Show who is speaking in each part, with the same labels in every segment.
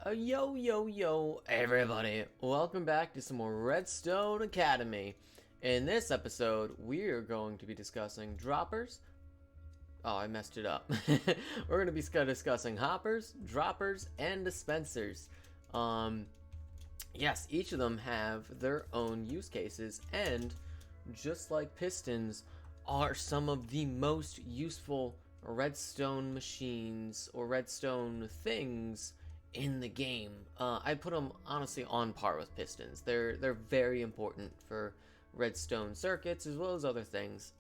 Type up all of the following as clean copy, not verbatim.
Speaker 1: Yo, everybody. Welcome back to some more Redstone Academy. In this episode, we are going to be discussing droppers. Oh, I messed it up. We're going to be discussing hoppers, droppers, and dispensers. Yes, each of them have their own use cases, and just like pistons, are some of the most useful redstone machines or redstone things in the game. I put them honestly on par with pistons. They're very important for redstone circuits as well as other things.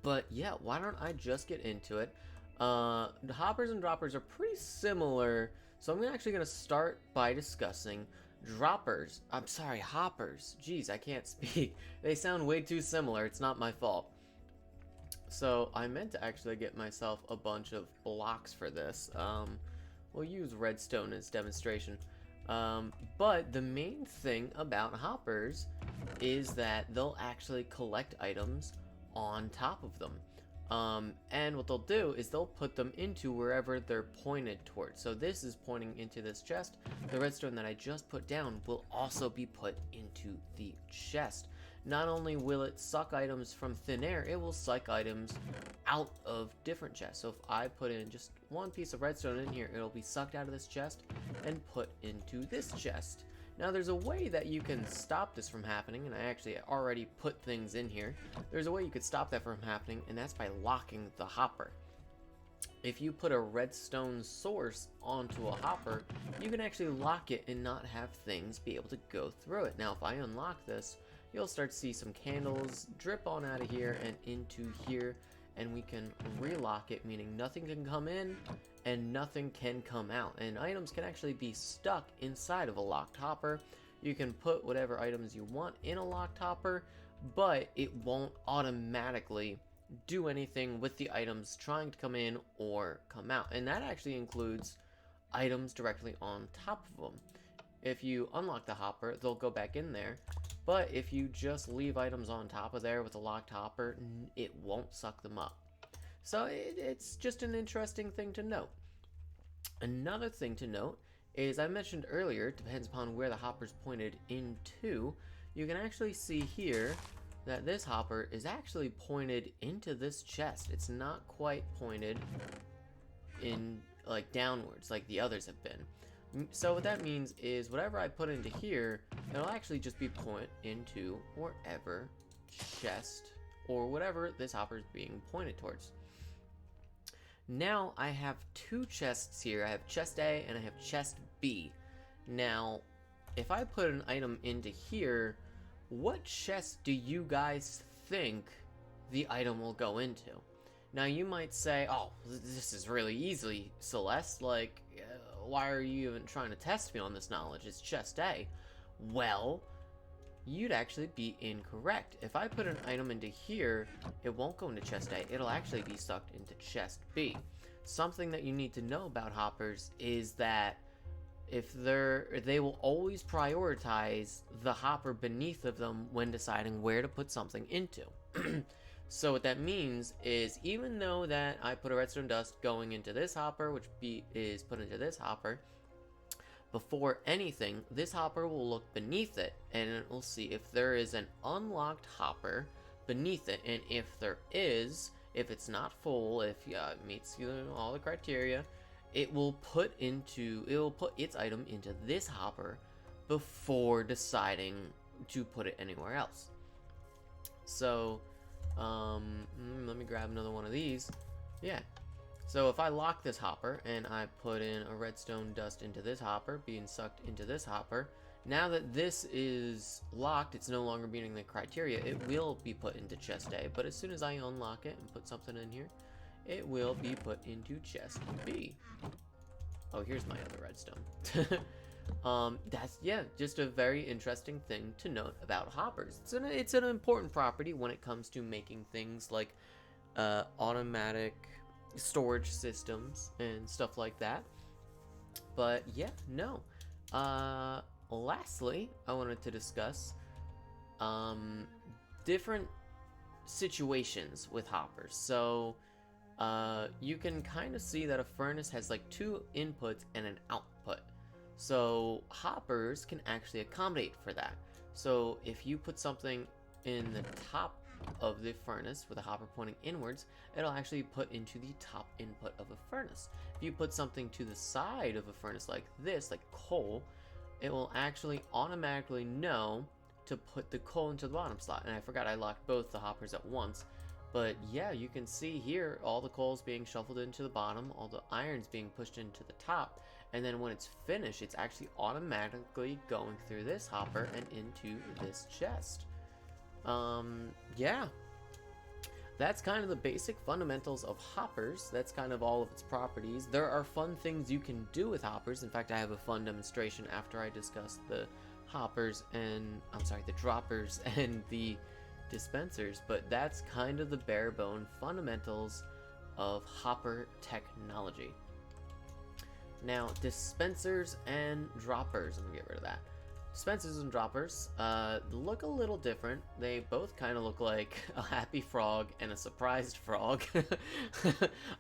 Speaker 1: But yeah, why don't I just get into it? The hoppers and droppers are pretty similar, so I'm actually going to start by discussing droppers. I'm sorry, hoppers. Jeez, I can't speak. They sound way too similar. It's not my fault. So I meant to actually get myself a bunch of blocks for this. We'll use redstone as demonstration. But the main thing about hoppers is that they'll actually collect items on top of them. And what they'll do is they'll put them into wherever they're pointed towards. So this is pointing into this chest. The redstone that I just put down will also be put into the chest. Not only will it suck items from thin air, it will suck items out of different chests. So if I put in just one piece of redstone in here, it'll be sucked out of this chest and put into this chest. Now there's a way that you can stop this from happening, and I actually already put things in here. There's a way you could stop that from happening, and that's by locking the hopper. If you put a redstone source onto a hopper, you can actually lock it and not have things be able to go through it. Now if I unlock this, you'll start to see some candles drip on out of here and into here, and we can relock it, meaning nothing can come in and nothing can come out, and items can actually be stuck inside of a locked hopper. You can put whatever items you want in a locked hopper, but it won't automatically do anything with the items trying to come in or come out, and that actually includes items directly on top of them. If you unlock the hopper, they'll go back in there, but if you just leave items on top of there with a locked hopper, it won't suck them up. So it's just an interesting thing to note. Another thing to note is, I mentioned earlier, it depends upon where the hopper's pointed into. You can actually see here that this hopper is actually pointed into this chest. It's not quite pointed in like downwards like the others have been. So what that means is whatever I put into here, it'll actually just be point into wherever chest or whatever this hopper is being pointed towards. Now I have two chests here. I have chest A and I have chest B. Now, if I put an item into here, what chest do you guys think the item will go into? Now you might say, oh, this is really easy, Celeste. Like, why are you even trying to test me on this knowledge? It's chest A. Well, you'd actually be incorrect. If I put an item into here, it won't go into chest A. It'll actually be sucked into chest B. Something that you need to know about hoppers is that they will always prioritize the hopper beneath of them when deciding where to put something into. So what that means is, even though that I put a redstone dust going into this hopper, which is put into this hopper, before anything, this hopper will look beneath it, and it will see if there is an unlocked hopper beneath it, and if there is, if it's not full, if it meets all the criteria, it will put its item into this hopper before deciding to put it anywhere else. So, let me grab another one of these. Yeah. So if I lock this hopper and I put in a redstone dust into this hopper, being sucked into this hopper, now that this is locked, it's no longer meeting the criteria, it will be put into chest A, but as soon as I unlock it and put something in here, it will be put into chest B. Oh, here's my other redstone. That's, yeah, just a very interesting thing to note about hoppers. It's an important property when it comes to making things like automatic storage systems and stuff like that. But yeah, no. Lastly, I wanted to discuss different situations with hoppers. So you can kind of see that a furnace has like two inputs and an output. So hoppers can actually accommodate for that. So if you put something in the top of the furnace with a hopper pointing inwards, it'll actually put into the top input of a furnace. If you put something to the side of a furnace like this, like coal, it will actually automatically know to put the coal into the bottom slot. And I forgot I locked both the hoppers at once. But yeah, you can see here all the coal's being shuffled into the bottom, all the iron's being pushed into the top, and then when it's finished, it's actually automatically going through this hopper and into this chest. Yeah. That's kind of the basic fundamentals of hoppers. That's kind of all of its properties. There are fun things you can do with hoppers. In fact, I have a fun demonstration after I discuss the hoppers and, the droppers and the dispensers, but that's kind of the bare bone fundamentals of hopper technology. Now, dispensers and droppers, I'm gonna get rid of that. Dispensers and droppers look a little different. They both kind of look like a happy frog and a surprised frog.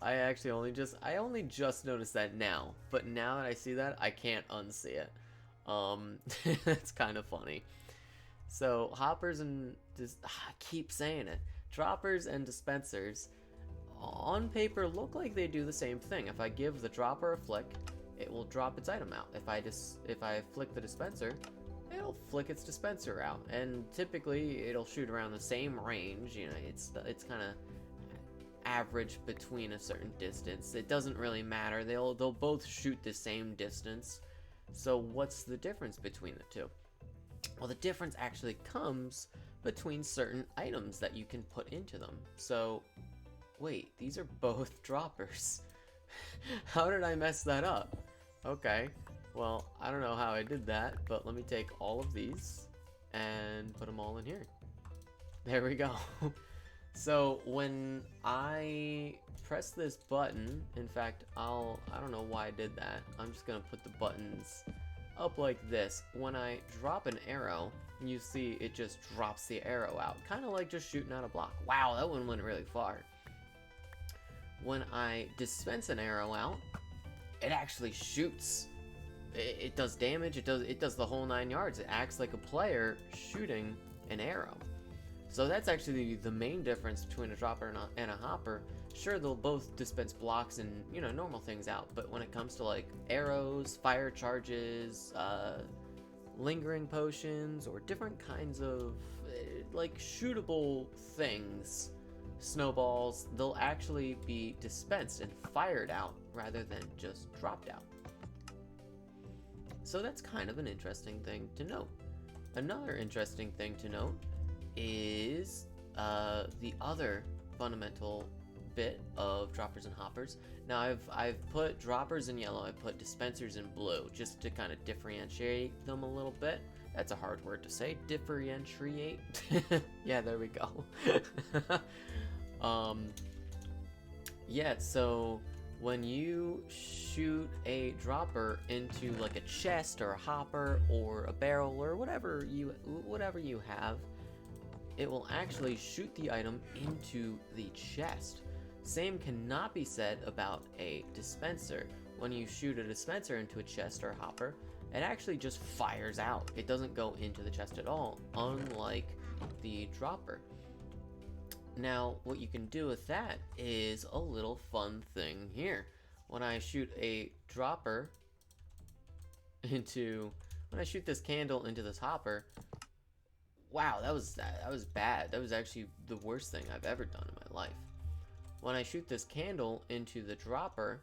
Speaker 1: I only just noticed that now, but now that I see that, I can't unsee it. It's kind of funny. So hoppers and I keep saying it. Droppers and dispensers on paper look like they do the same thing. If I give the dropper a flick, it will drop its item out. If I flick the dispenser, it'll flick its dispenser out. And typically it'll shoot around the same range. You know, it's kind of average between a certain distance. It doesn't really matter. They'll both shoot the same distance. So what's the difference between the two? Well, the difference actually comes between certain items that you can put into them. So, wait, these are both droppers. How did I mess that up? Okay, well, I don't know how I did that, but let me take all of these and put them all in here. There we go. So, when I press this button, in fact, I don't know why I did that. I'm just gonna put the buttons up like this. When I drop an arrow, you see it just drops the arrow out, kind of like just shooting out a block. Wow, that one went really far. When I dispense an arrow out, it actually shoots. It does damage. It does the whole 9 yards. It acts like a player shooting an arrow. So that's actually the main difference between a dropper and a hopper. Sure, they'll both dispense blocks and, you know, normal things out, but when it comes to like arrows, fire charges, lingering potions, or different kinds of like shootable things, snowballs, they'll actually be dispensed and fired out rather than just dropped out. So that's kind of an interesting thing to note. Another interesting thing to note is the other fundamental bit of droppers and hoppers. Now I've put droppers in yellow, I put dispensers in blue, just to kind of differentiate them a little bit. That's a hard word to say, differentiate. Yeah, there we go. Yeah, so when you shoot a dropper into like a chest or a hopper or a barrel or whatever you have, it will actually shoot the item into the chest. Same cannot be said about a dispenser. When you shoot a dispenser into a chest or a hopper, it actually just fires out. It doesn't go into the chest at all, unlike the dropper. Now, what you can do with that is a little fun thing here. When I shoot a dropper when I shoot this candle into this hopper, wow, that was bad. That was actually the worst thing I've ever done in my life. When I shoot this candle into the dropper,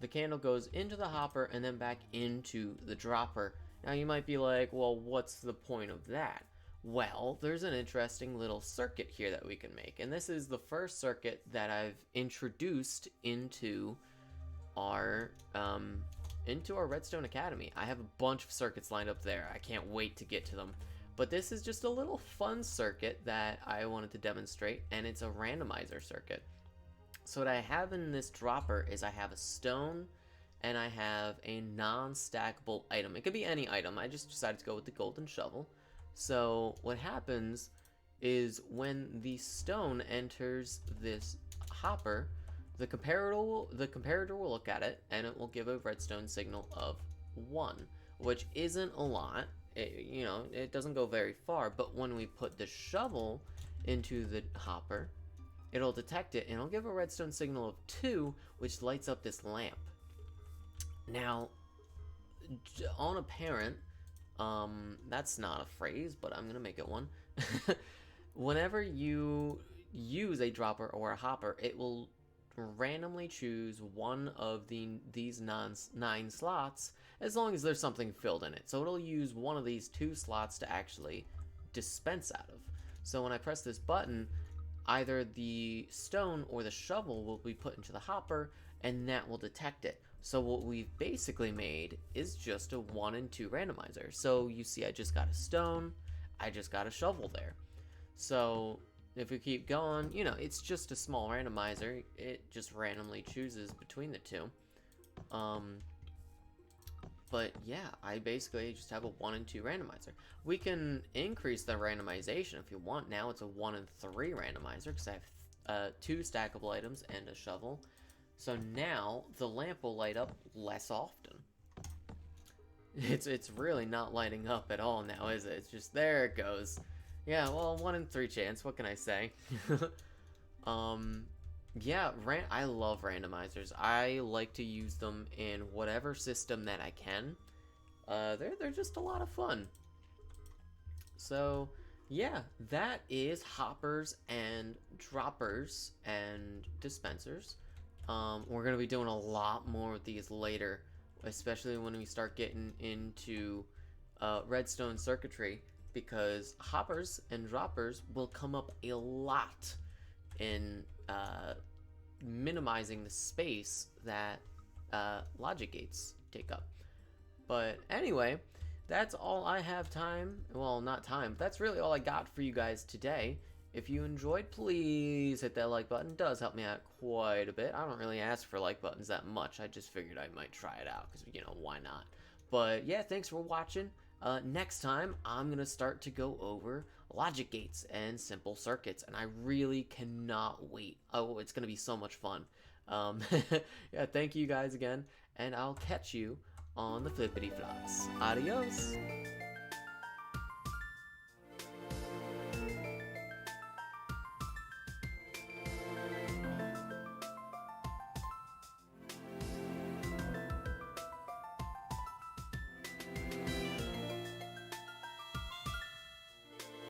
Speaker 1: the candle goes into the hopper and then back into the dropper. Now you might be like, well, what's the point of that? Well, there's an interesting little circuit here that we can make, and this is the first circuit that I've introduced into our Redstone Academy. I have a bunch of circuits lined up there. I can't wait to get to them. But this is just a little fun circuit that I wanted to demonstrate, and it's a randomizer circuit. So what I have in this dropper is I have a stone and I have a non-stackable item. It could be any item. I just decided to go with the golden shovel. So what happens is when the stone enters this hopper, the comparator will look at it and it will give a redstone signal of 1, which isn't a lot. It doesn't go very far, but when we put the shovel into the hopper, it'll detect it and it'll give a redstone signal of 2, which lights up this lamp. Now, on a parent, that's not a phrase, but I'm gonna make it one. Whenever you use a dropper or a hopper, it will randomly choose one of these 9 slots, as long as there's something filled in it. So it'll use one of these 2 slots to actually dispense out of. So when I press this button, either the stone or the shovel will be put into the hopper, and that will detect it. So what we've basically made is just a 1 and 2 randomizer. So you see I just got a stone, I just got a shovel there. So if we keep going, it's just a small randomizer. It just randomly chooses between the 2. But yeah, I basically just have a 1 and 2 randomizer. We can increase the randomization if you want. Now it's a 1 and 3 randomizer because I have 2 stackable items and a shovel. So now the lamp will light up less often. It's really not lighting up at all now, is it? It's just, there it goes. Yeah, well, 1 in 3 chance, what can I say? Yeah, I love randomizers. I like to use them in whatever system that I can. They're just a lot of fun. So, yeah, that is hoppers and droppers and dispensers. We're going to be doing a lot more of these later, especially when we start getting into redstone circuitry, because hoppers and droppers will come up a lot in minimizing the space that logic gates take up. But anyway, that's all I have time. Well, not time. That's really all I got for you guys today. If you enjoyed, please hit that like button. It does help me out quite a bit. I don't really ask for like buttons that much. I just figured I might try it out because, why not? But yeah, thanks for watching. Next time, I'm going to start to go over logic gates and simple circuits, and I really cannot wait. Oh, it's going to be so much fun. Yeah, thank you guys again, and I'll catch you on the flippity flops. Adios!